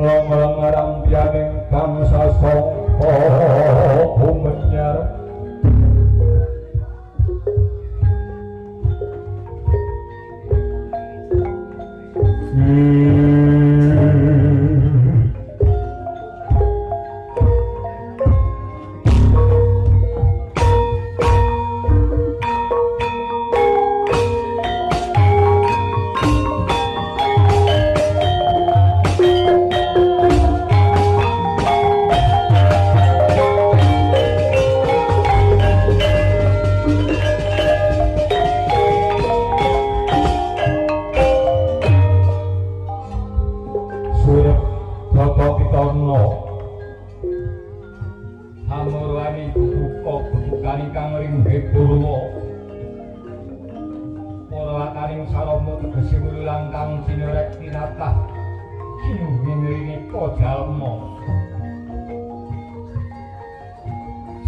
Long-long rampianing bangsa sangka bumenyar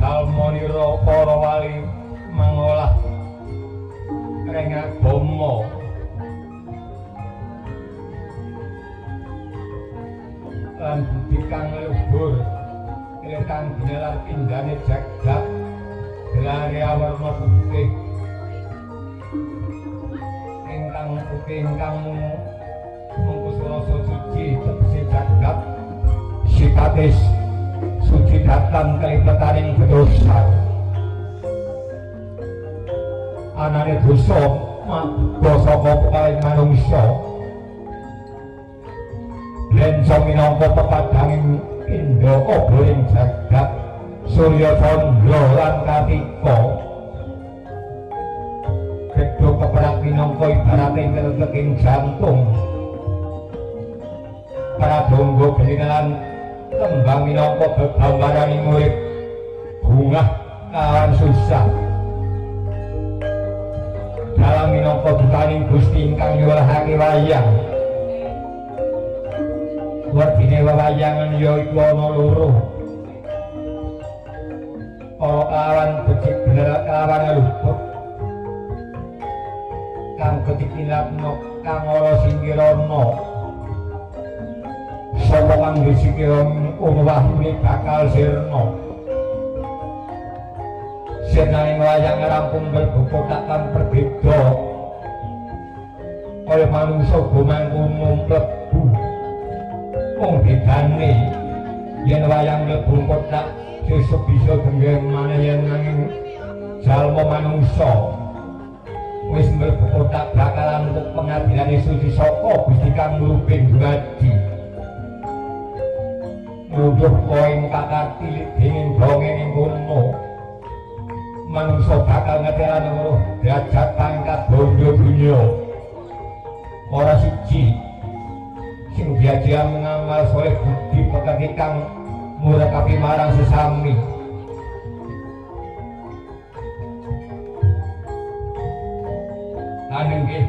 Salmonira para wali mangolah rengagama lan budi kang luhur kang ginelar pindhane jagat gelare awarna putih ingkang putih ingkang mungkus rasa suci tegese jagat sikatis suci datang kelipetaning dosa anane dosa dosa paling manungsa lensa minangka pepadanging indra obroing jagat surya candra lan katika gedhe keperak minangka ibarate ngereteking jantung pradonga gelinalan tembang minangka bebawaning urip bungah kawan susah dalam minangka dukaning Gusti ingkang nyuwunake wayang werdine wewayangan ya iku ana loro para kawan becik bener kawan luput kang ketikinapno kang ora singkirana sapa kang disikirana wahune bakal sirna senaing wayang rampung berbukotakan berbeda oleh manungsa gumangku mlebu wong bedane yen wayang mlebu kotak sesuk bisa dengen maneh yen nanging jalma manungsa wis mlebu kotak bakalan untuk pengadilane suci saka Gusti kang ngruping dumadi nuduh koing kakarti dingin dongeng kono manungsa bakal ngeteran weruh derajat pangkat bondo dunya ora siji sing diajak ngamal soleh budi pekati kang murakapi marang sesami anenggih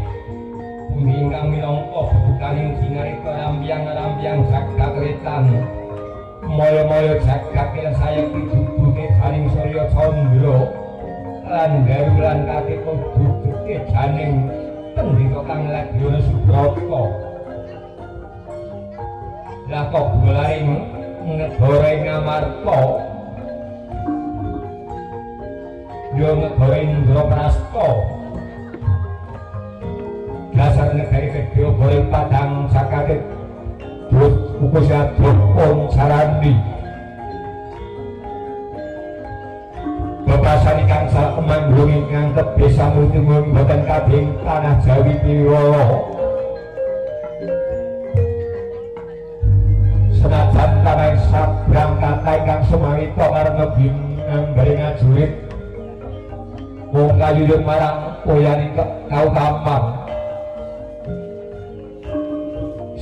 pundi ingkang minangka bukaning jinarita rambyang-rambyang jagat wetan moyo-moyo jagat yen saya dudute janing surya candra lan garu lan katika dudute janing pendhita kang Ladyana Subrata lah kok gularing negara Ngamarta yo negara Indraprasta dasar negari kedua boleh padang sakatit ukus aduk pun sarandi bebasan ikan salah kemanggung ingkang kebisa multimun boten kabing tanah Jawi Piwolo senajan tanah sabrang kata ingkang sumawita karena binang dari ngajurit wong kayuyun marang poyani kau tampang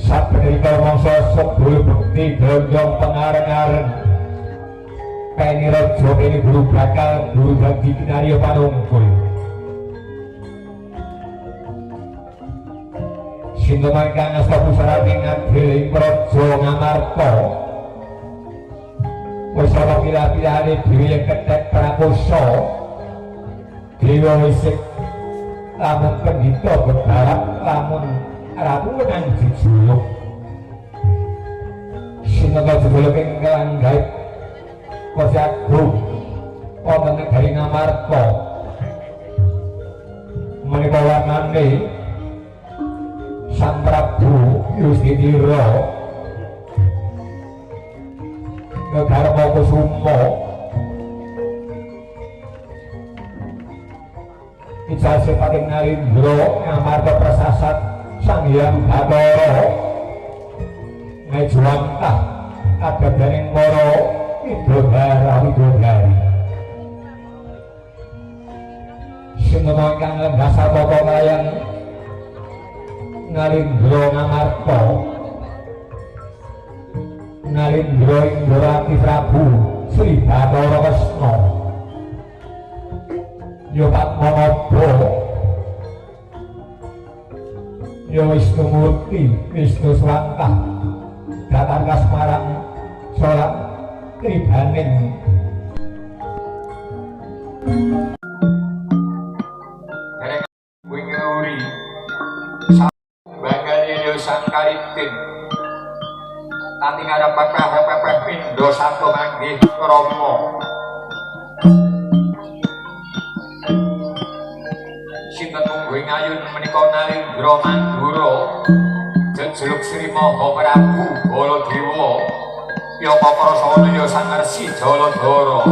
sabenerika mangsa sebul bukti dondong pengareng-areng kene raja kene guru bakal guru dadi kinarya panungkul sinten mangkang asta pusarane ngadili praja Ngamarta wis ana pilah-pilahane dhewe kethek prakosa dewa wisik lamun pendhita berharap lamun ratu menang jejuluk kewan gaib Kosi Agung wonten negari Ngamarta menika warnane Sang Prabu Yustinira Garwa Kusuma ijazah pating Narendra Ngamarta prasasat Sang Hyang Bathara ngejwantah kadadaning para widodari sinten kang lenggah tata kaliyan Narendra Ngamarta Narendra Indrati Prabu Sri Bathara Kresna ya Padmanaba ya Wisnumurti Wisnu Swantah datang kasmarang sholat kribaning dereng winguri bangane Sang Karitin nanti ngarep pepeh pindha satu manggih Rama sinten mungguing ayun menika Narendra Mandura jejuluk Sri Maha Prabu Baladewa ya paprasana ya Sang Resi Jaladara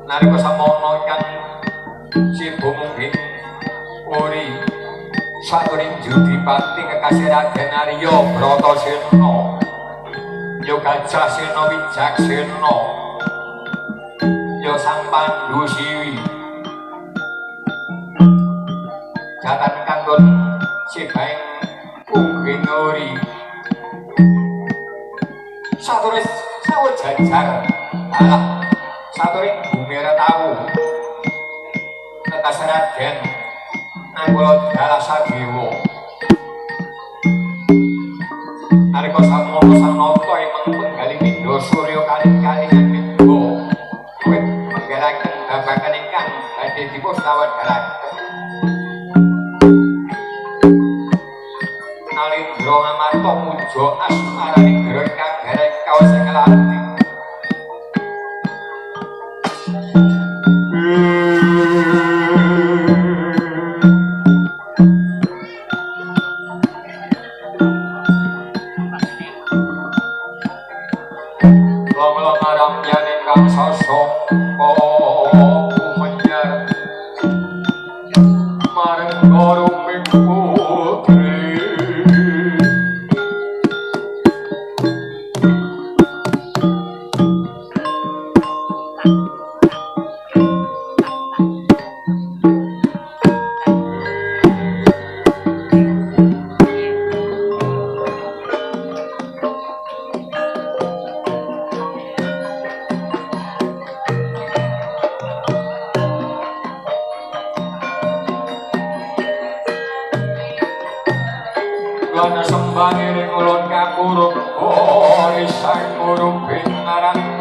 nalika samono kan si bumunging uri saturing Judipati kekasih Raden Arya Bratasena ya Gajah Sena Wijaksena ya Sang Pandhu Siwi jatan kanggon sibaing ungging uri saturis sawet jajar alah saturing bumira tau kekasih Raden Nangula Dalasadewa nalika samono Sang Nata ingkang penggalih Indra Surya kalih-kalingan midha wit menggalaken babagan ingkang badhe dipun tawedharaken Narendra Ngamarta muja asmaraning Ndara ingkang gareng kaos ing lati Lana sembang ing ulun kapuruk Sang Guru Binaran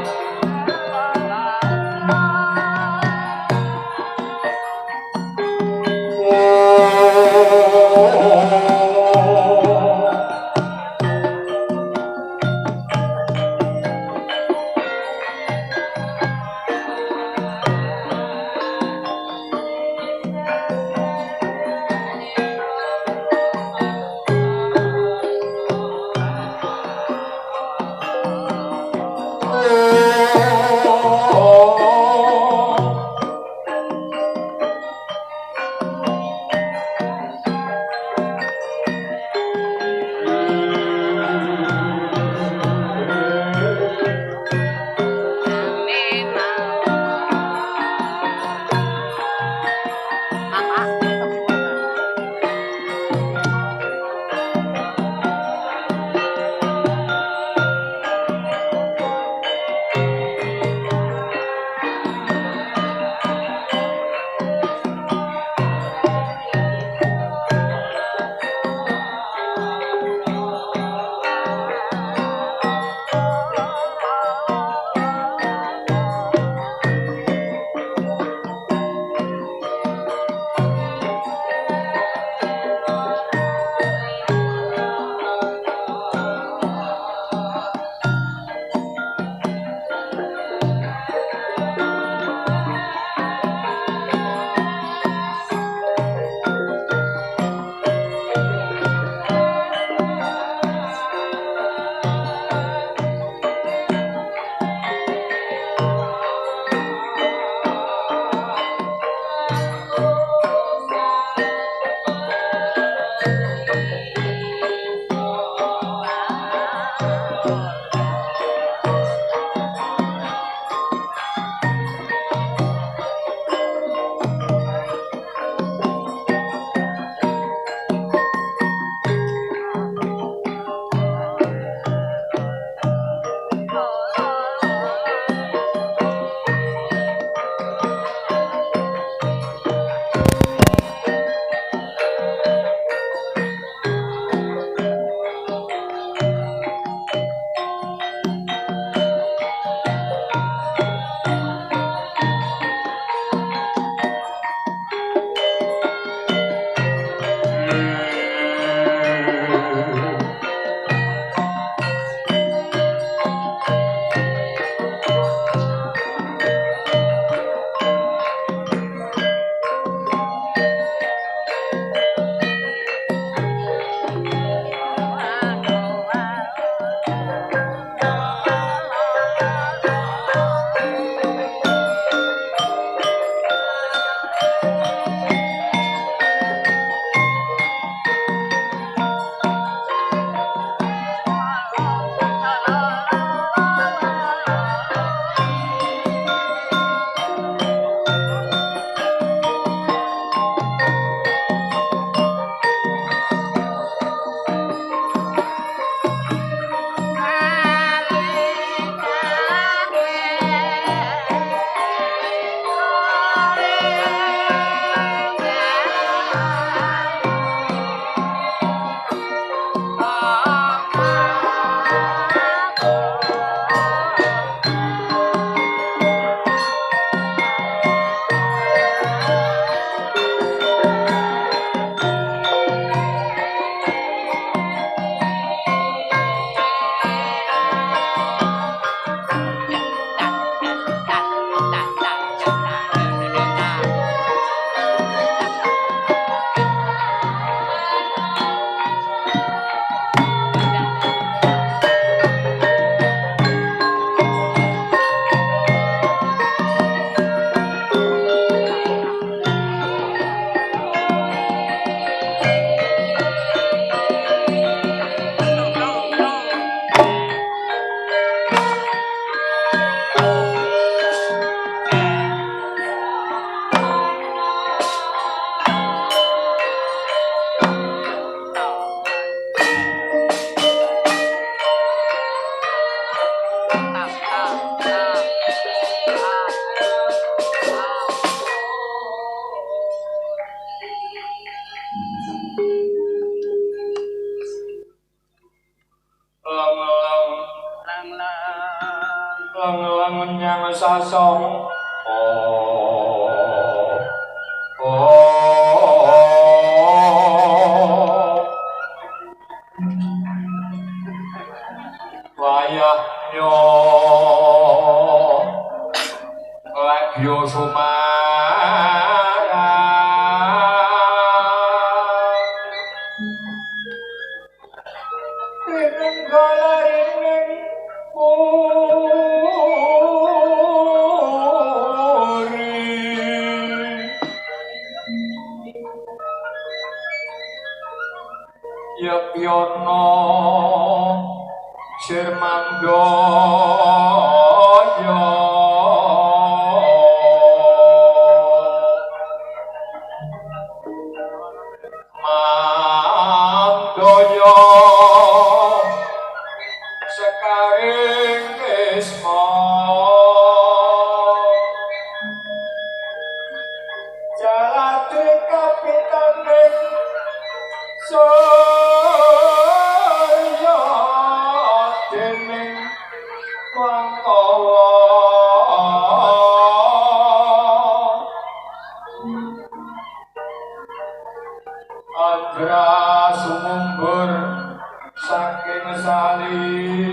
Menyang sasong wayah yo lagyo sumara ing galaring Yogyono Sirmandoyo Mandoyo Sekaring Isma Jalatri kapitaning Surya dening Wangkawa Andra sumumbur saking salira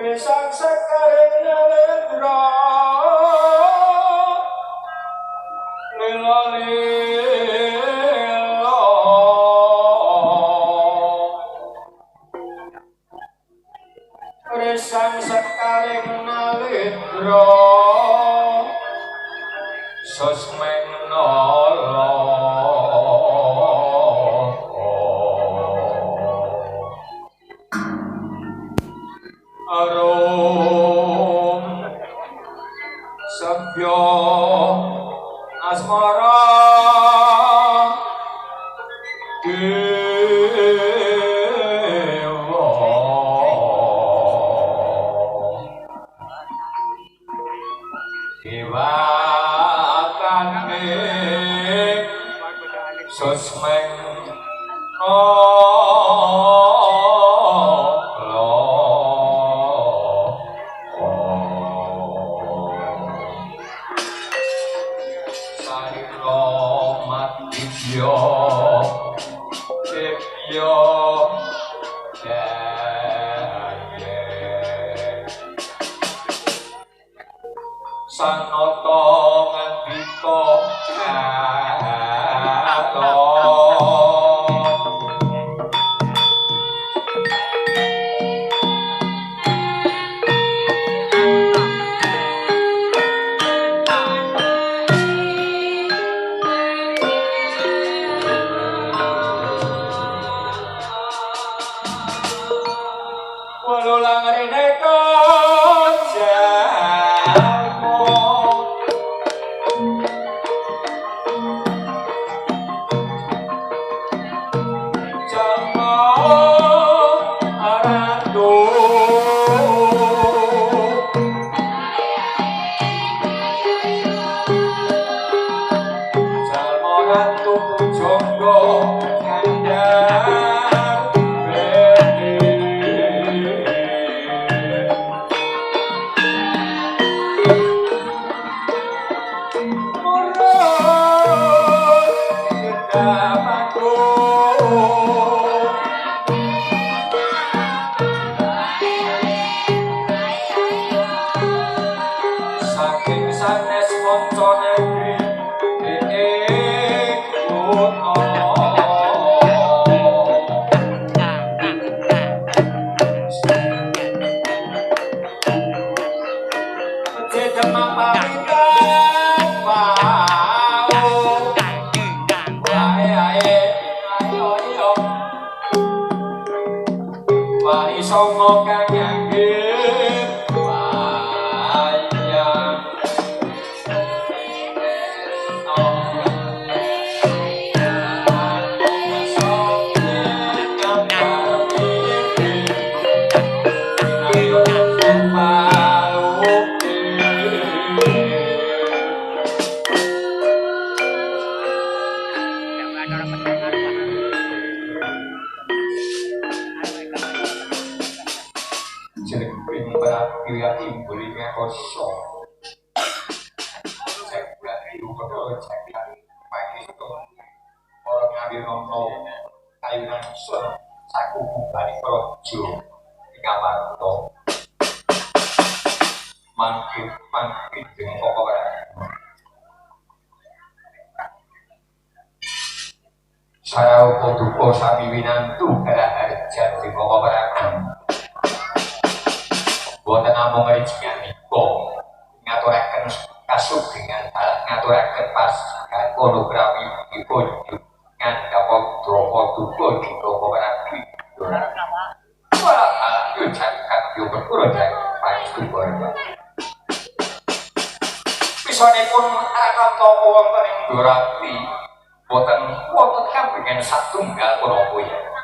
Risang sekaring nalendra lila-lila Risang sekaring nalendra susmeng nala arum sabya asmara dewa dewatane susmeng Sanata ngandika Walulang rene Wali songo kang nyanggit wayang kosong cek bulan itu betul cek bulan pagi itu orang ngambil nongkrong kayunan sun saku balik projo di kamar itu mangkit dengan pokok saya upo sami winantu kada harjan di pokok beragam buatan namung rincian niko ngaturaken kasuk dengan ngaturaken pas konografi dipun dengan dapat dropo duko di dropo berarti wah yuk cakap yuk berkurang dan pagi subur pisonipun akan toko wonten ing durati boten kan dengan satunggal konopo ya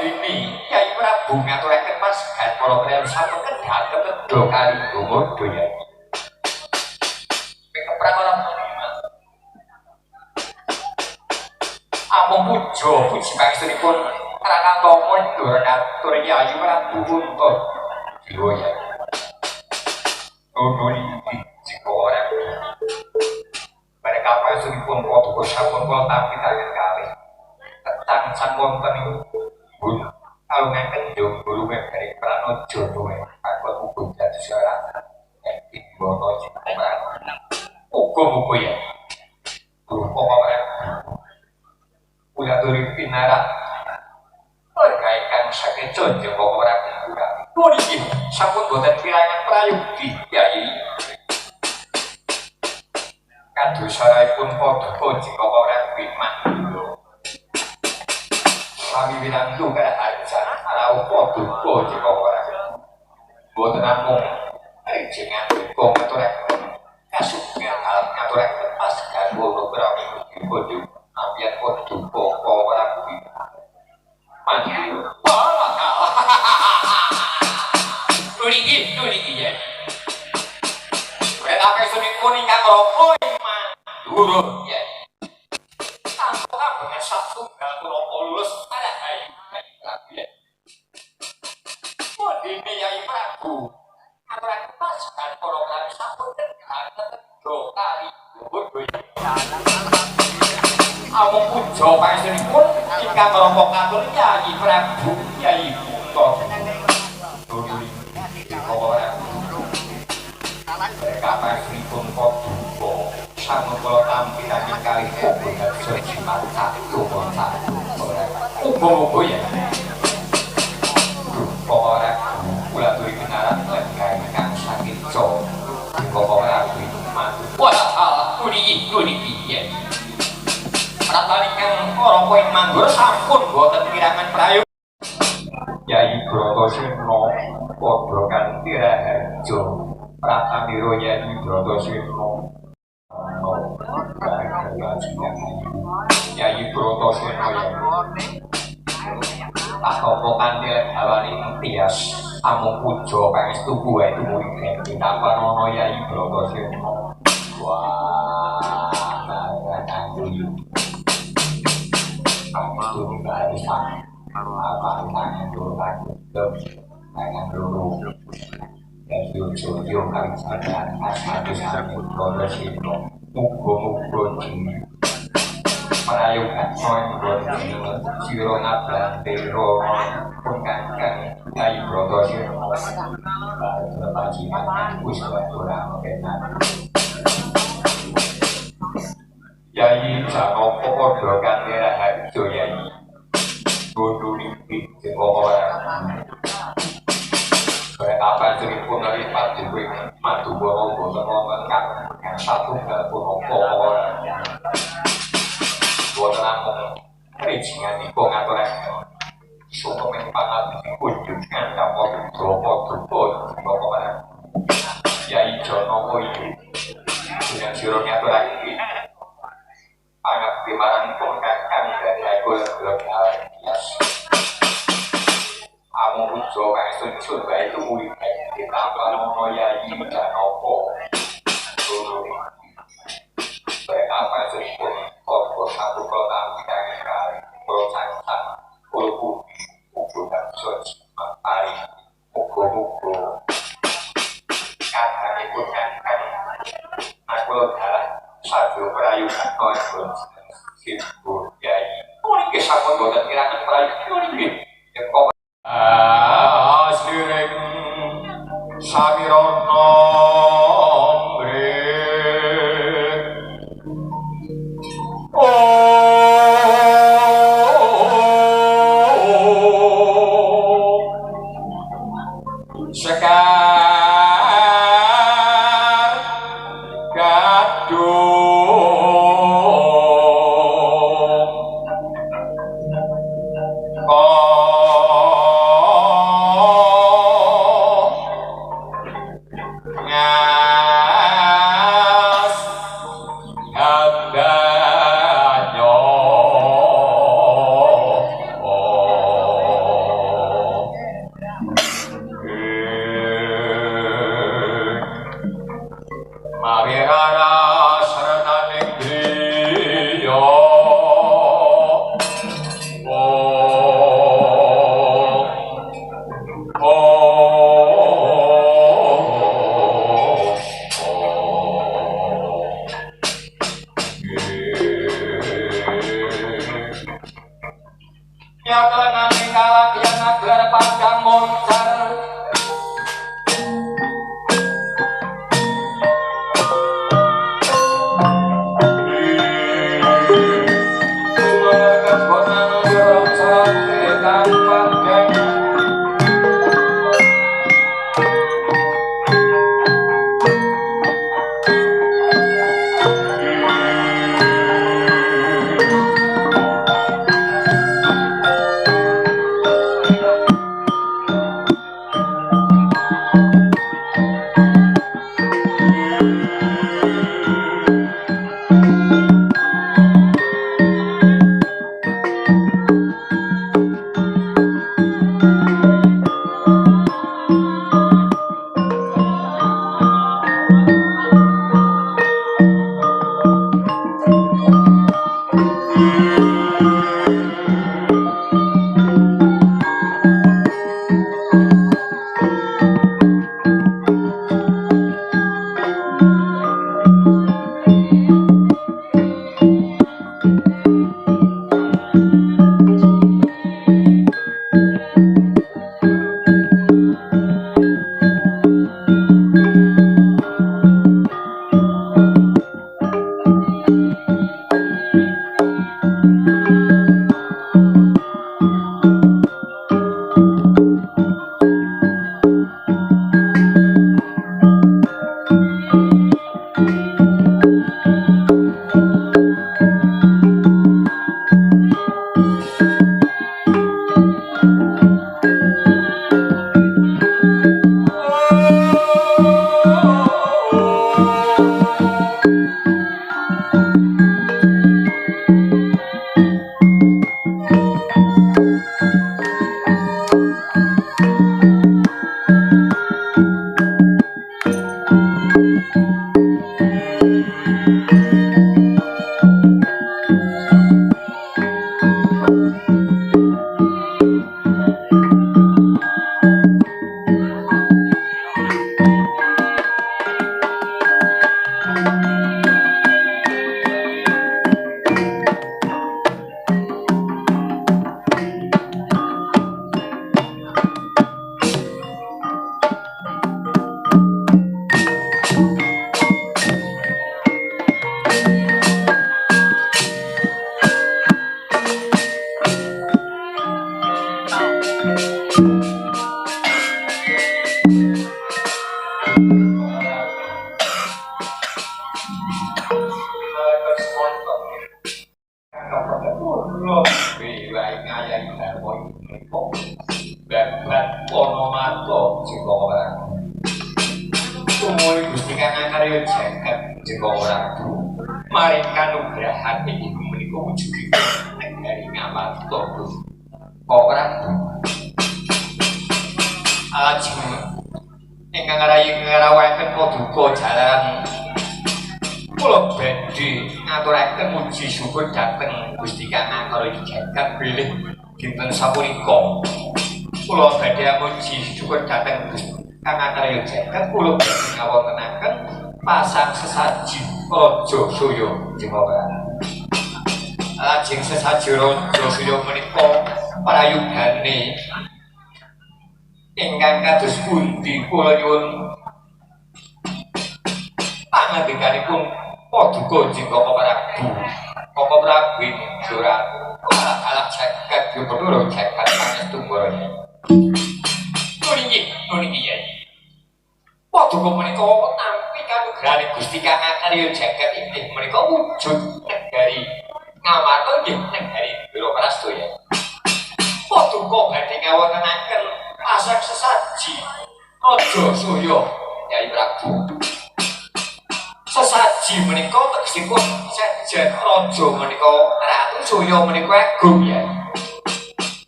ini Kyai Prabu ngaturaken pasukan para prayan sampun kedhaten kedha kali ngono ya. Keprang ora amung pujo puji pangestunipun Rakatama Durakatur Kyai Prabu Kunto Jiwa ya. Ngono iki jika ora mereka pangestunipun padha sampun kula tampilaken kalih. Tetang sang wonten kalau ngeken jauh guru dari Prano Jono aku hukum jadi seorang yang dibono ciptaan hukum ya guru pokoknya udah turi pinara berkaitan sakit contoh pokoknya juga ini sabun buatan pirangan prayugi ya ini kadu sarai pun foto jika pokoknya bimang kami bilang tu kada aja kalau foto di bawah buat namung jangan kau ngaturek kasutnya alat ngaturek pas kan bodoh berapa foto ambil foto kau berapa mati nuri ya berapa kesini kuning kan rokok dulu ya dengan satu kalau lulus ada hai ya. Ini Kyai Prabu antara pasukan program satu dengan dua kali amung pujo panjenenganipun ingkang rompok ngatur Kyai Prabu Kyai Kunto kapanipun padha sampun kula tampilaken kalih hubungan sejimat satu uga ya ora kula turi kenalan lan kang sakit co ora matu wah kuniki ya ratane kang ora poin manggur sampun boten kirangan prayo Kyai Bratasena padha kanthi raharja Pratamira Kyai Bratasena Kyai Bratasena tak topo kanthi hawani tias amung puja pangestu buah itu murid ditapan ana Kyai Bratasena wah kanthi pangestu bisa apa tangan dulu tangan dulu dan yo kali sadar asmatu sami Bratasena muga-muga prayogan soen sira ngablantero pun kakang Kyai Bratasena bajingan wis ora kenan Kyai Janaka padha kanthi raharja Kyai bodoh mimpi ora apa ceripun dari pati gue matu borong bosan wonten kang satu gak pun opo boten namung rijingan iku ngaturake pangat kunjung ngandap podo-podo pokoknya Yai Jono iki dengan sira ngaturaken pangat marang pun kakang dari aku gelem alias amu ujo kae sun bae kuwi ditambah ono Yai Janopo apa sih kok satu kota kali proses kulku dan sos matahari mugo-mugo kata ikut kan aku adalah satu perayuan kon sibuk yai ini kisah pun dan kira-kira perayuan ini ya kok asliring Sabirono Onomato jengko orang umuri Gusti Kang Karya jagat jengko orang maring kanugrahan iki menika wujudipun negari Ngamato orang ajeng ingkang ngarayi ngarawaken paduka jalaran kula badhe ngaturaken muji syukur dhateng Gusti Kang Karya jagat bilih dinten sapunika kula badhe muji syukur dhateng Gusti Kang Karya jagat kula badhe ngawontenaken pasang sesaji Raja Surya Jemawar lajeng sesaji Raja Surya menika prayogane ingkang kados pundi kula nyuwun pangandikanipun paduka Jengkapa Prabu Kapa Prabu Jora alam jagat Bathara jagat pangestu nggone nuniki yai paduka menika nampi kanugrahane Gusti Kang Karya jagat inggih menika wujud negari Ngamato nggih negari Bharatastaya paduka badhe ngawontenaken pasang sesaji Raja Surya Yai Prabu sesaji menika tegesipun sejen raja menika Ratu Surya menika agung ya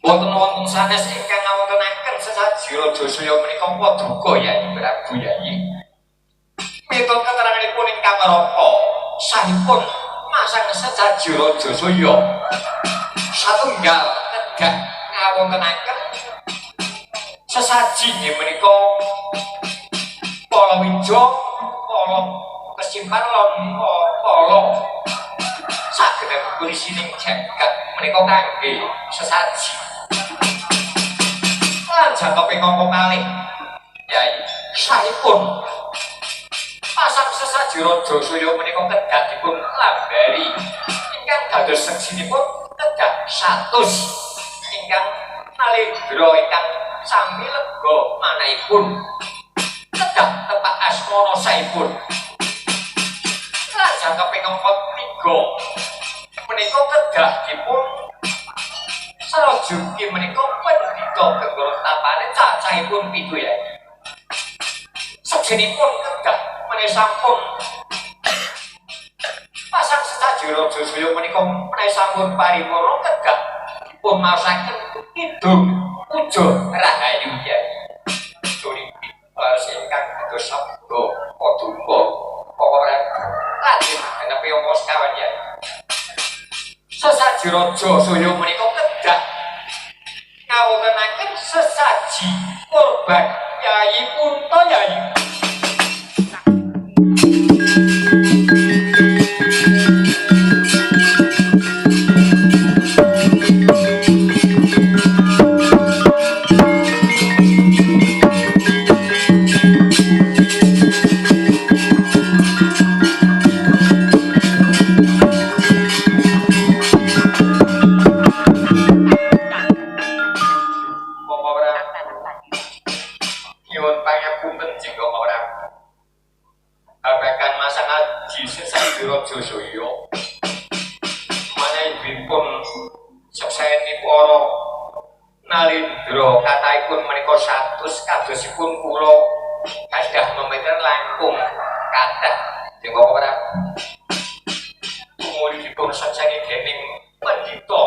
wonten sanes ingkang ngawontenaken sesaji Raja Surya menika paduka Yai Prabu Yai miturut keteranganipun ingkang raka sahipun masang sesaji Raja Surya satunggal tegak ngawontenaken sesaji nggih menika Palawija Pala kesimpan lan Pala sagedhapipun isining jagat menika kangge sesaji lan jangkepe kanggo kalih Yai sahipun pasang sesaji Raja Surya menika kedah dipun lambari ingkang dados seksinipun kedah 100 ingkang nalendra ingkang sami lega manahipun kedah tepak asmana saipun lajeng kaping 3 menika kedah dipun sarajuki menika pendhita Genggara Tapane cacahipun 7 ya sejenipun kedah menika sampun pasang sesaji Raja Surya menika menawi sampun paripurna kedah dipun maosaken kidung puja rahayu ya turiki harus ingkang dados sabda paduka ora lajeng menawi omos kawan ya sesaji Raja Surya menika kedah ngawontenaken sesaji kurban Yai Punta Yai Raja Surya manahipun seksaeni para nalendra kathahipun menika 100 kadosipun kula gadah memeter langkung kathah Jengkapa Prabu umuripun seksaeni dening pendhita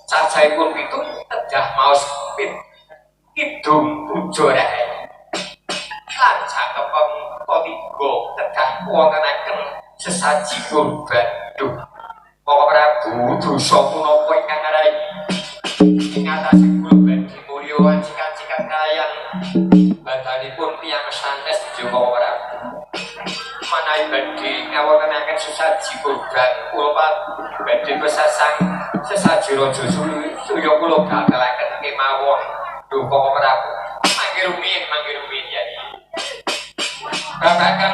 cacahipun 7 kedah maos kidung puja rahayu lan cakeping 3 kedah wontenaken sesaji kurban duh Kapa Prabu dosa punapa ingkang ngarahi ing atase kurban dimulya cikan-cikan kaliyan badanipun tiyang santes Jengkapa Prabu manawi badhe ngawontenaken sesaji kurban kula badhe pesasang sesaji Raja Surya kula gatelaken kemawon duh Kapa Prabu mangke rumiyin ya babagan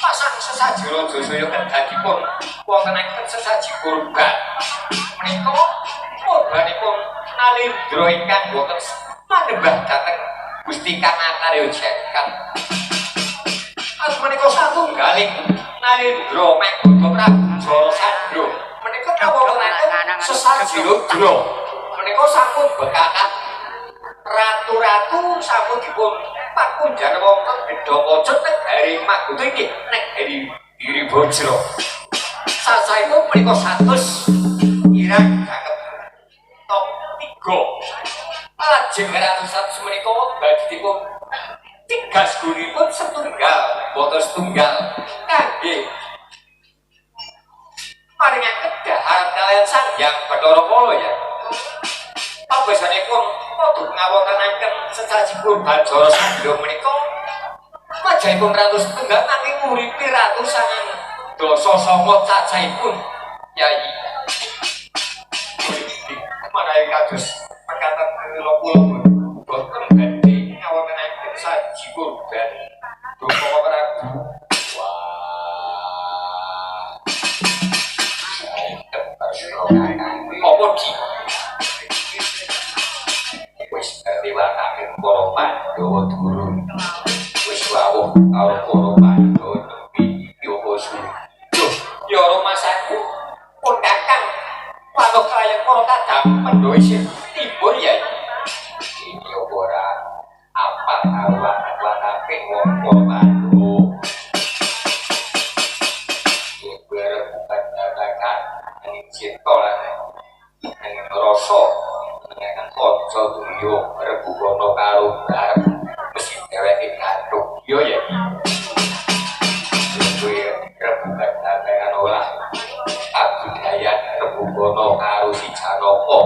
pasang sesaji Raja Surya kedah dipun wontenaken sesaji kurban menika kurbanipun nalendra ingkang boten manembah dhateng Gusti Kang Karya jagat menika satunggaling nalendra Megara Prabu Jarasandra menika kawontenaken sesaji Rudra menika sampun bekakan ratu-ratu ratu sampun dipun pakunjan wonten Bedha Pojok negari Magodo inggih negari Giri Bajra. Sasaipun menika 100 irang cakep top 3. Lajeng ratu menika badhe dipun tigas gunipun setunggal boten setunggal kangge paringan kedaharan kalian Sang Hyang Bathara Kala ya. Pambesanipun padha ngawontenaken sesajipun Bathara Sandha menika majahipun ratu setunggal nanging nguripi ratu sangang dasa sanga cacahipun Yai. Manawi kados mekaten kula boten badhe ngawontenaken saji kurban Duka Prabu. Wah. Apa di? Wis diwakake para Pandhawa durung. Wis wawuh karo para Pandhawa nepi Yokosu. Duh, ya rumasaku pun kakang manuk kaya para kadang Pandhawa isih tibur ya. Iki ora apa awan-awanake wong para Pandhawa. Cinta lan rasa dengan kanca dunya rebukono karo bareng mesti dheweke gantung yo ya kuwi rebukan dengan olah budaya rebukono karo si Janaka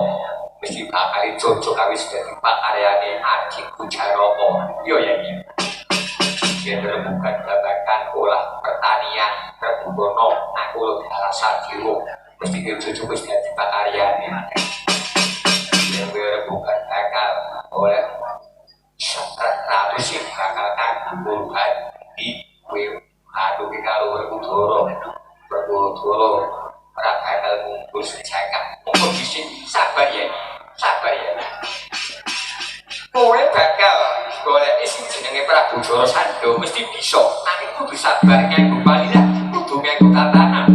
mesti bakal cocok kawis dadi pakaryane adikku Janaka yo ya yen rebukan babagan olah pertanian rebukono aku alasan diro mesti cocok wis dadi pakaryane yang bukan bakal oleh ratu sing bakal kangguhan di aduh kalau Werkudara ora bakal ngumpul sejagat monggo bisa sabar ya kowe bakal golek sing jenenge Prabu Jara Sandha mesti bisa nanging kudu sabar nganggo palilah kudu nganggo tatanan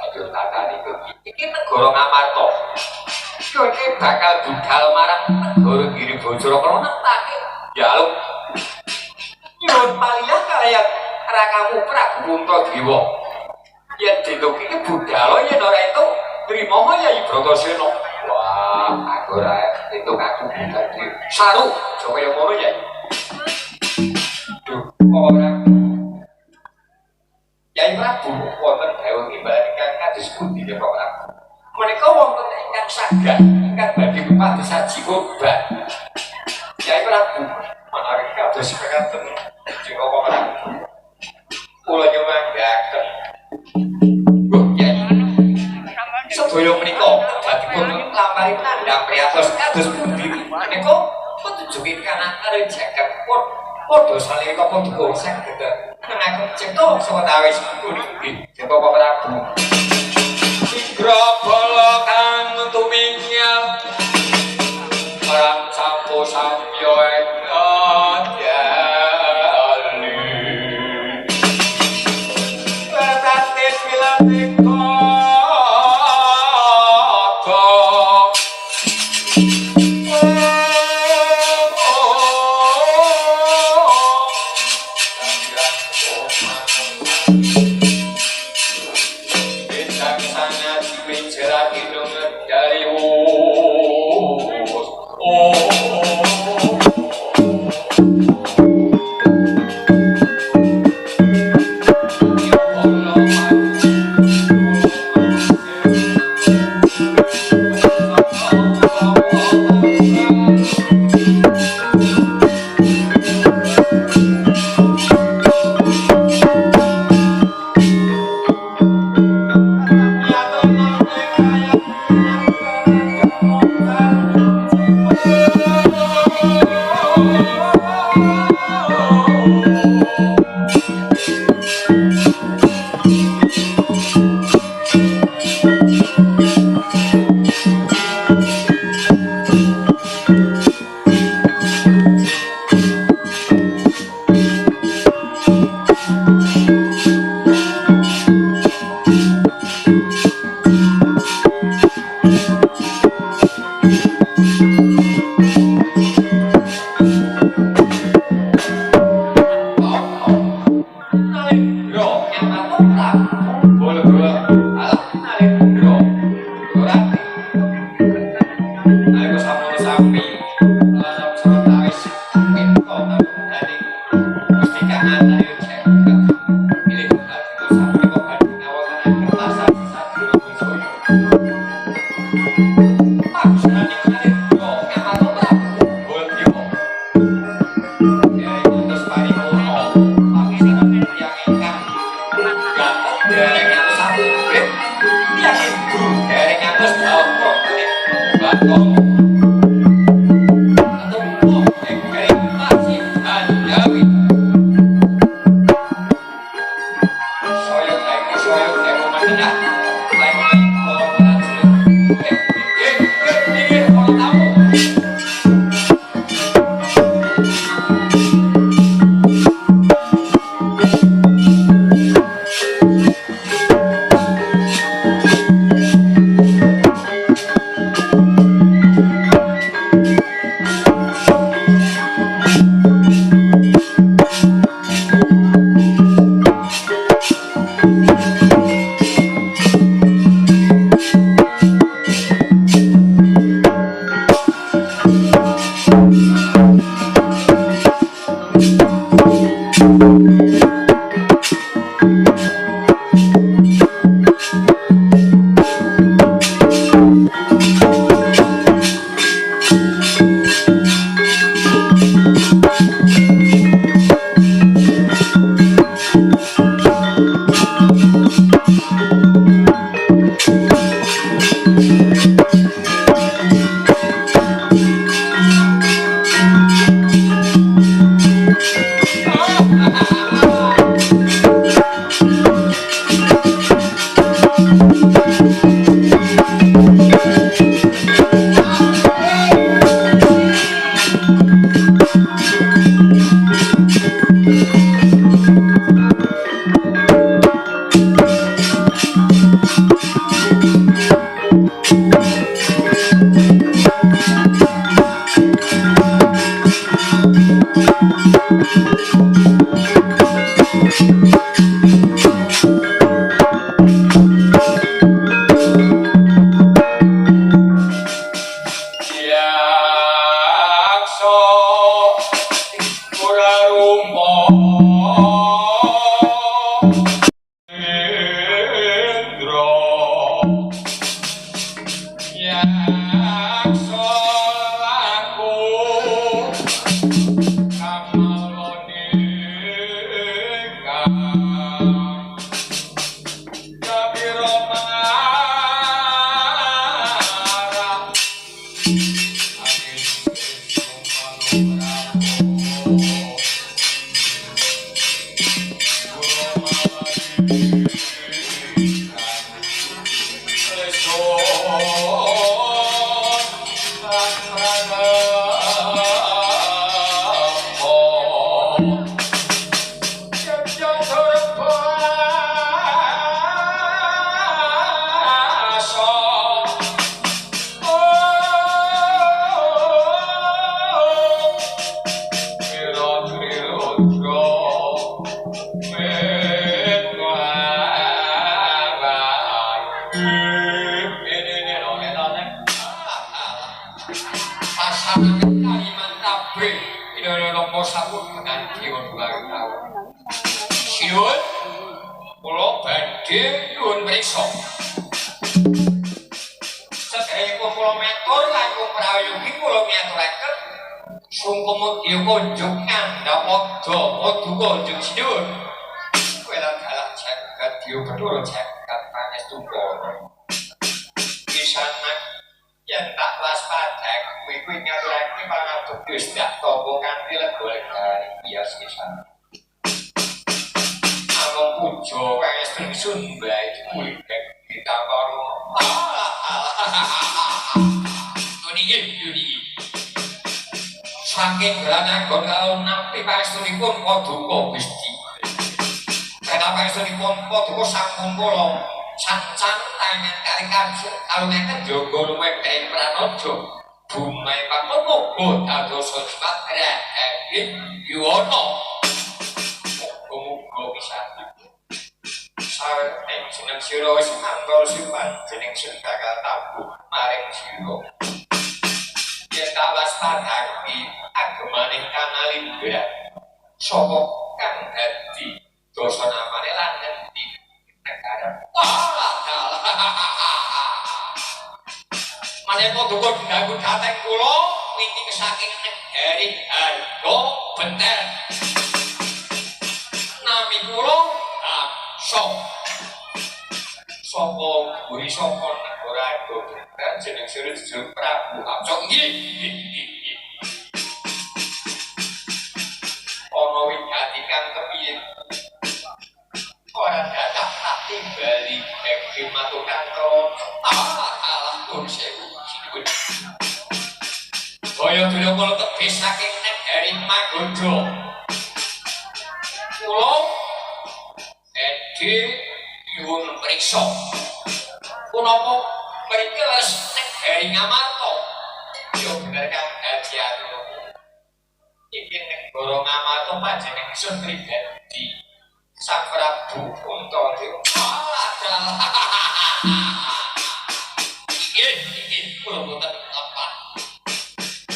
ayo tatane iki negara Ngamarta kowe bakal budal marang negara Giri Bajra kala nentake jaluk nyuwun palilah kaya rakamu Prabu Puntadewa yen diluk iki budal yen ora itu trimo Yai Bratasena. Wah aku ora itu aku dadi saru kaya ngono ya. Duh ora Yai Prabu wonten dawuh imbal ingkang kados pundi ya Pak Prabu? Menika wonten ingkang saged ingkang badhe kepados saji kurban. Yai Prabu menawi kados mekaten jika Pak Prabu kula nyuwanggaken sedaya menika dipun lampari tandang priatos kados pundi menika petunjuking kanakare jagat padha salira padha saged menaken cipta sawetawis pundi Bapak Prabu Sigra bala kang tumingal marang sampo samya ngadali berkati pilatik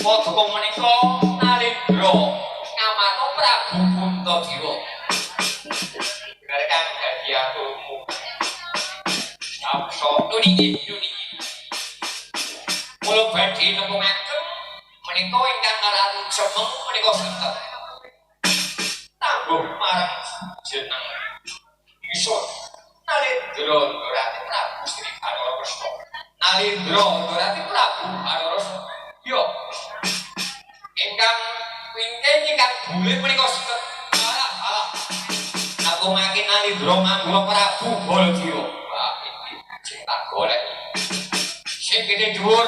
Padha menika Nalendra ngamarta Prabu Puntadewa. Garkan dadi aturmu. Sapso niki. Kula badhe nepungaken menika ingkang Ratu Cemeng menika sinten? Tangguh marang jeneng Isun Nalendra Ratu Prabu Sri Bathara Kresna. Nalendra Ratu Prabu Bathara Kresna. Yo. Ingkang wingking ingkang bulir menika sinten? Alah. Aku makin Nalendra Manggala Prabu Baladewa. Wah, iki sing tak golek. Sing gede dhuwur.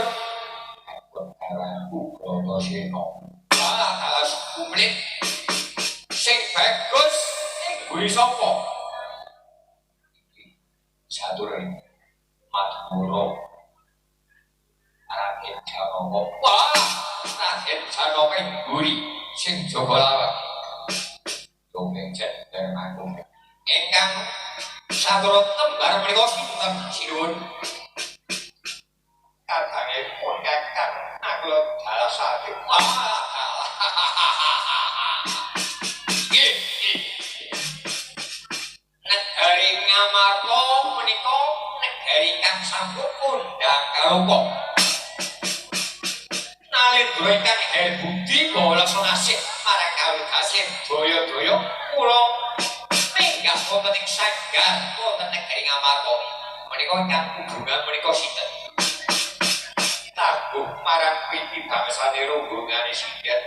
Karanku Bratasena. Wah, kalah 10 menit. Sing bagus kuwi sapa? Satur Madura. Raden Janaka. Wah, Raden Janaka ngguri sing jaga lawang. Dongeng jeneng aku. Ingkang satur tembar menika sinten sinuwun? Kadangipun Kakang Agla Dalasade. Wah, negari Ngamarta menika negari kang sampun kondhang karupa. Nalendra ingkang herbudi bahwa laksana asih marang kawigasi daya-daya kula minggah wonten ing sanggar wonten negari Ngamarta. Menika ingkang hubungan menika sinten? Tangguh marang piti bangsane rombongane Sinden.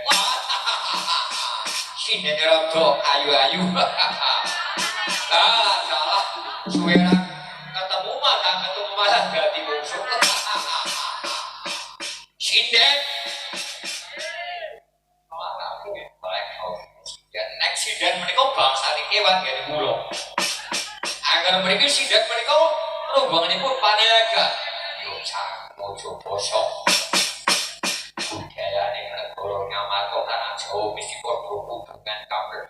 Sinden rada ayu-ayu. Salah suwera ketemu malah dadi musuh. Sinden malah kuwi baik Sinden. Nek Sinden menika bangsane kewan ngene kula. Angger mriki Sinden menika rombonganipun Panayaga. Yo mojo basa budayane negara Ngamarta tanah Jawa mesti padha hubungan kabeh.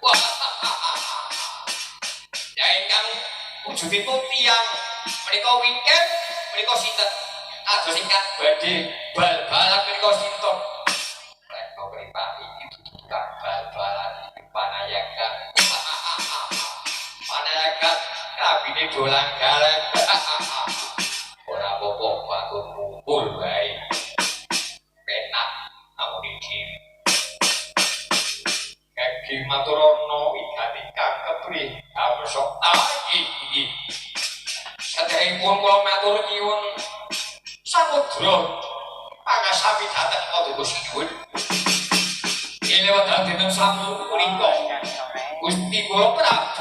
Ya ingkang wujudipun tiyang menika wingken menika sinten? Kados ingkang badhe bal-balan menika sinten? Reka pripati iki dudu bal-balan Panayaga. Panayaga kabine dolan galak. Ora apa-apa bangun kumpul wae. Penak namun iki. Kaki maturana wigati kang kepriye amsok iki. Sedherengipun kula matur nyuwun samudra pangasami dhateng Paduka Sinuwun. Yen lewat dinten Sabtu punika Gusti kula Prabu